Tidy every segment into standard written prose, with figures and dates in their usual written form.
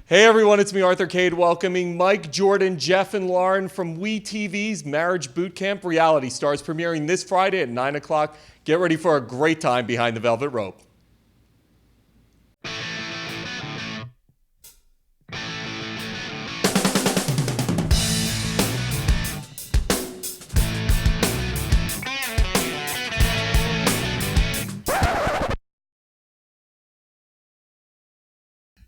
Hey everyone, it's me, Arthur Kade, welcoming Mike, Jordan, Jeff, and Lauren from WETV's Marriage Bootcamp Reality Stars, premiering this Friday at 9 o'clock. Get ready for a great time behind the velvet rope.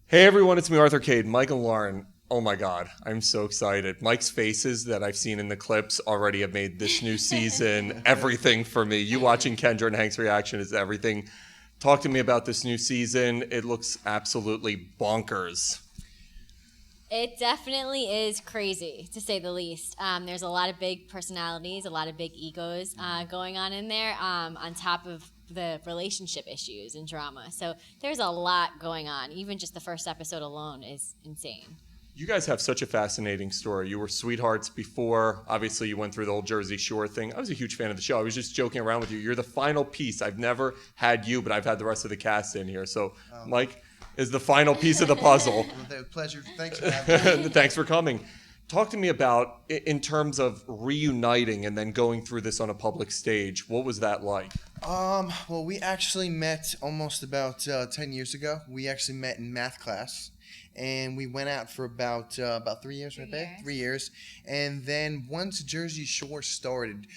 Hey everyone, it's me, Arthur Kade, Mike and Lauren. Oh my God, I'm so excited. Mike's faces that I've seen in the clips already have made this new season everything for me. You watching Kendra and Hank's reaction is everything. Talk to me about this new season. It looks absolutely bonkers. It definitely is crazy, to say the least. There's a lot of big personalities, a lot of big egos going on in there, on top of the relationship issues and drama. So there's a lot going on. Even just the first episode alone is insane. You guys have such a fascinating story. You were sweethearts before. Obviously, you went through the whole Jersey Shore thing. I was a huge fan of the show. I was just joking around with you. You're the final piece. I've never had you, but I've had the rest of the cast in here. So, Mike is the final piece of the puzzle. Well, pleasure. Thanks for having me. Thanks for coming. Talk to me about, in terms of reuniting and then going through this on a public stage. What was that like? Well, we actually met almost about 10 years ago. We actually met in math class, and we went out for about 3 years, right there? 3 years. And then once Jersey Shore started,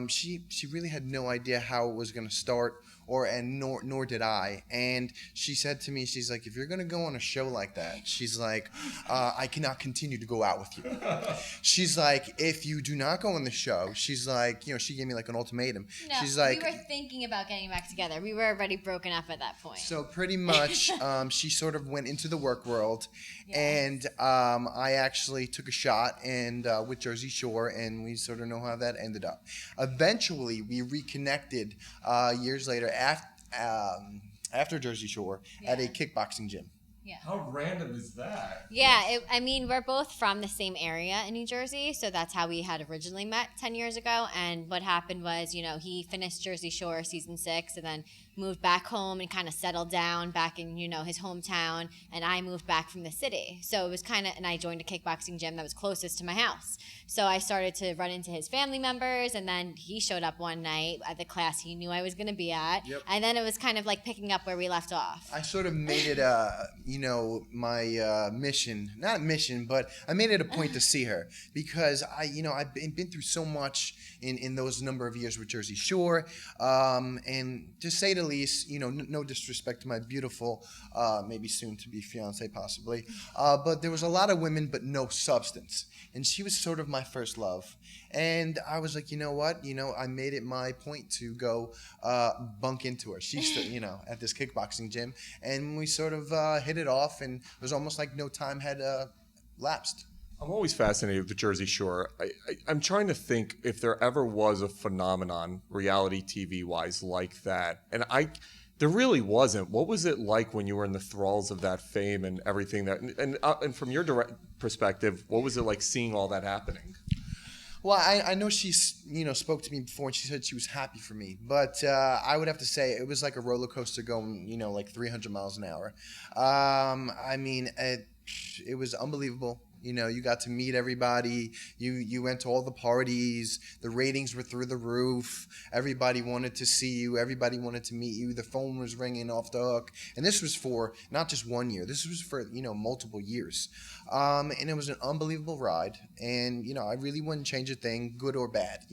she really had no idea how it was going to start, nor did I. And she said to me, she's like, if you're going to go on a show like that, she's like, I cannot continue to go out with you. She's like, if you do not go on the show, she's like, she gave me like an ultimatum. No, she's like, we were thinking about getting back together. We were already broken up at that point. So pretty much, she sort of went into the work world, Yes. and I actually took a shot with Jersey Shore, and we sort of know how that ended up. Eventually, we reconnected years later after Jersey Shore at a kickboxing gym. Yeah. How random is that? Yeah, we're both from the same area in New Jersey, so that's how we had originally met 10 years ago. And what happened was, he finished Jersey Shore season 6 and then moved back home and kind of settled down back in, his hometown, and I moved back from the city. So it was and I joined a kickboxing gym that was closest to my house. So I started to run into his family members, and then he showed up one night at the class he knew I was going to be at. Yep. And then it was kind of like picking up where we left off. I sort of made it, my mission, not mission, but I made it a point to see her because I've been through so much in those number of years with Jersey Shore, and to say the least, no disrespect to my beautiful, maybe soon to be fiance possibly, but there was a lot of women, but no substance, and she was sort of my first love, and I was like, you know what, I made it my point to go bunk into her. She's still, at this kickboxing gym, and we sort of hit it off, and it was almost like no time had lapsed. I'm always fascinated with the Jersey Shore. I'm trying to think if there ever was a phenomenon, reality TV-wise, like that. And there really wasn't. What was it like when you were in the thralls of that fame and everything that? And from your direct perspective, what was it like seeing all that happening? Well, I know she, spoke to me before, and she said she was happy for me. But I would have to say it was like a roller coaster going, like 300 miles an hour. It was unbelievable. You got to meet everybody. You went to all the parties. The ratings were through the roof. Everybody wanted to see you. Everybody wanted to meet you. The phone was ringing off the hook. And this was for not just 1 year. This was for, multiple years. And it was an unbelievable ride. And, I really wouldn't change a thing, good or bad,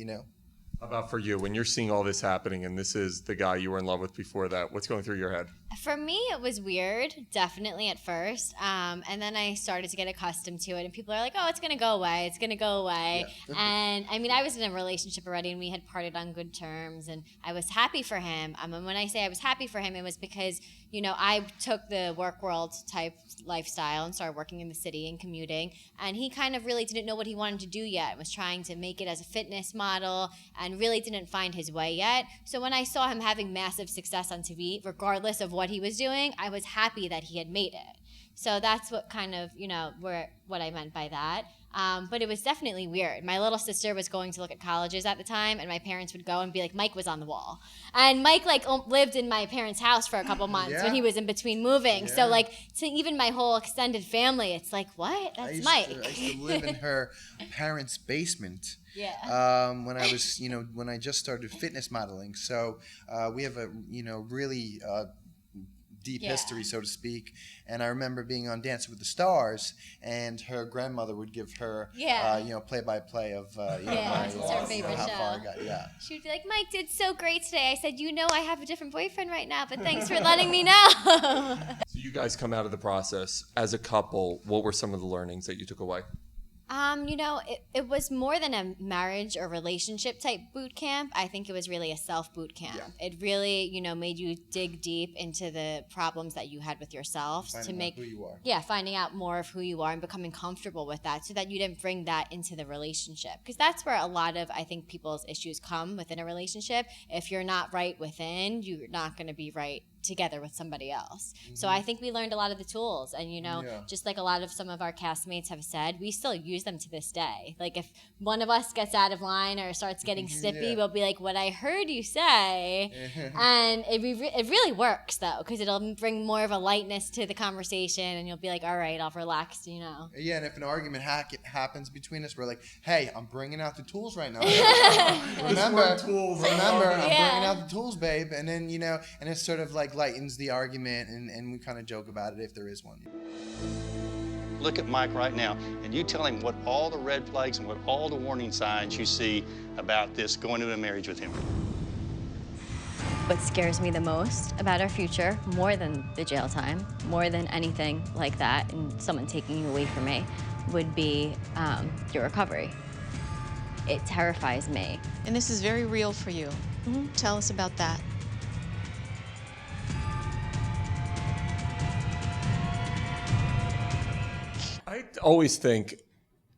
How about for you, when you're seeing all this happening and this is the guy you were in love with before that, what's going through your head? For me, it was weird, definitely at first. And then I started to get accustomed to it. And people are like, oh, it's going to go away. It's going to go away. Yeah. And I was in a relationship already, and we had parted on good terms. And I was happy for him. And when I say I was happy for him, it was because, I took the work world type lifestyle and started working in the city and commuting. And he kind of really didn't know what he wanted to do yet. Was trying to make it as a fitness model and really didn't find his way yet. So when I saw him having massive success on TV, regardless of what he was doing, I was happy that he had made it. So that's what kind of, what I meant by that. But it was definitely weird. My little sister was going to look at colleges at the time, and my parents would go and be like, Mike was on the wall. And Mike lived in my parents' house for a couple months when he was in between moving. Yeah. So to even my whole extended family, it's like, what? That's Mike. I used to live in her parents' basement. Yeah. When I was, when I just started fitness modeling. So we have a, really deep history, so to speak. And I remember being on Dancing with the Stars, and her grandmother would give her, play-by-play of, it's her favorite how show. far I got. Yeah. She would be like, Mike did so great today. I said, I have a different boyfriend right now, but thanks for letting me know. So you guys come out of the process as a couple. What were some of the learnings that you took away? It was more than a marriage or relationship type boot camp. I think it was really a self boot camp. Yeah. It really, made you dig deep into the problems that you had with yourself finding out who you are. Yeah, finding out more of who you are and becoming comfortable with that, so that you didn't bring that into the relationship. Because that's where a lot of, I think, people's issues come within a relationship. If you're not right within, you're not going to be right together with somebody else. Mm-hmm. So I think we learned a lot of the tools, and just like a lot of some of our castmates have said, we still use them to this day. Like if one of us gets out of line or starts getting snippy, we'll be like, what I heard you say. And it really works though, because it'll bring more of a lightness to the conversation, and you'll be like, all right, I'll relax, Yeah, and if an argument happens between us, we're like, hey, I'm bringing out the tools right now. remember, I'm bringing out the tools, babe. And then, and it's sort of like lightens the argument, and we kind of joke about it if there is one. Look at Mike right now, and you tell him what all the red flags and what all the warning signs you see about this going into a marriage with him. What scares me the most about our future, more than the jail time, more than anything like that, and someone taking you away from me, would be your recovery. It terrifies me. And this is very real for you. Mm-hmm. Tell us about that. I always think,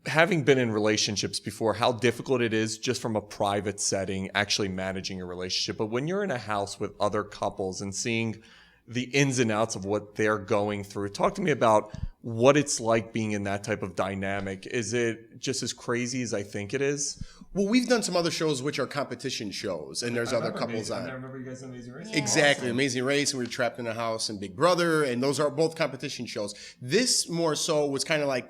having been in relationships before, how difficult it is just from a private setting actually managing a relationship. But when you're in a house with other couples and seeing the ins and outs of what they're going through, talk to me about what it's like being in that type of dynamic. Is it just as crazy as I think it is? Well, we've done some other shows which are competition shows, and there's other couples on. I remember you guys on Amazing Race. Exactly, awesome. Amazing Race, and we were Trapped in a House and Big Brother, and those are both competition shows. This more so was kind of like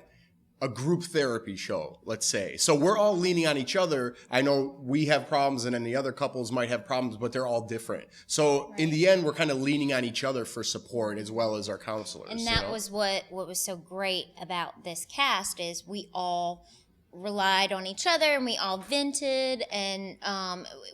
a group therapy show, let's say. So we're all leaning on each other. I know we have problems, and then the other couples might have problems, but they're all different. So in the end, we're kind of leaning on each other for support as well as our counselors. And that was what was so great about this cast, is we all relied on each other, and we all vented, and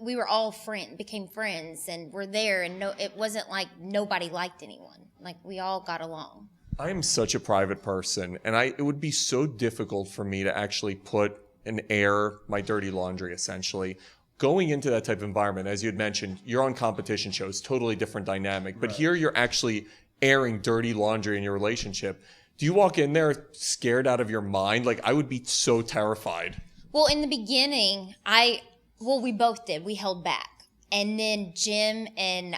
we were all became friends, and we're there, and it wasn't like nobody liked anyone. Like, we all got along. I am such a private person, and it would be so difficult for me to actually put and air my dirty laundry, essentially. Going into that type of environment, as you had mentioned, you're on competition shows, totally different dynamic. But here you're actually airing dirty laundry in your relationship. Do you walk in there scared out of your mind? Like, I would be so terrified. Well, in the beginning, we both did. We held back. And then Jim and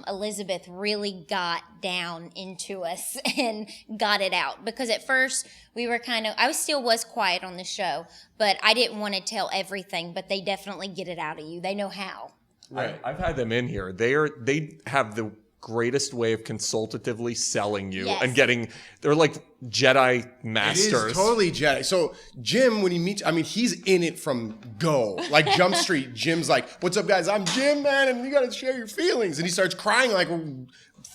Elizabeth really got down into us and got it out. Because at first we were I still was quiet on the show, but I didn't want to tell everything, but they definitely get it out of you. They know how. Right. I've had them in here. They have the greatest way of consultatively selling you and they're like Jedi masters. It is totally Jedi. So Jim, when he meets, he's in it from go. Like Jump Street, Jim's like, what's up guys, I'm Jim, man, and you gotta share your feelings. And he starts crying like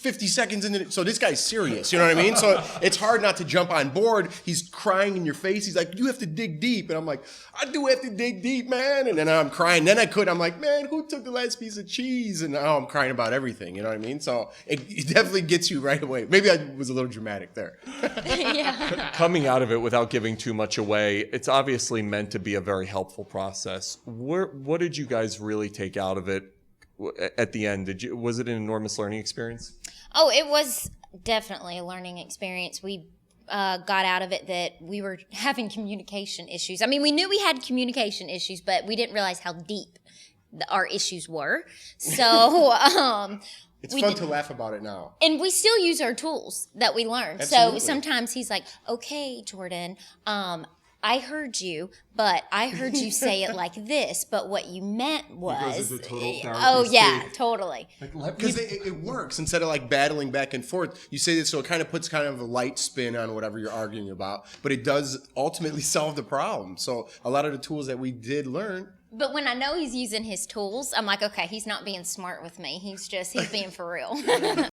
50 seconds into it. So this guy's serious, you know what I mean? So it's hard not to jump on board. He's crying in your face. He's like, you have to dig deep. And I'm like, I do have to dig deep, man. And then I'm crying. Then I'm like, man, who took the last piece of cheese? And now I'm crying about everything, you know what I mean? So it definitely gets you right away. Maybe I was a little dramatic there. Coming out of it without giving too much away, it's obviously meant to be a very helpful process. What did you guys really take out of it at the end? Was it an enormous learning experience? Oh, it was definitely a learning experience. We got out of it that we were having communication issues. We knew we had communication issues, but we didn't realize how deep our issues were. So it's fun to laugh about it now. And we still use our tools that we learned. Absolutely. So sometimes he's like, okay, Jordan, I heard you, but I heard you say it like this, but what you meant was, oh yeah, totally. Because it works. Instead of like battling back and forth, you say this, so it kind of puts kind of a light spin on whatever you're arguing about, but it does ultimately solve the problem. So a lot of the tools that we did learn. But when I know he's using his tools, I'm like, okay, he's not being smart with me. He's being for real.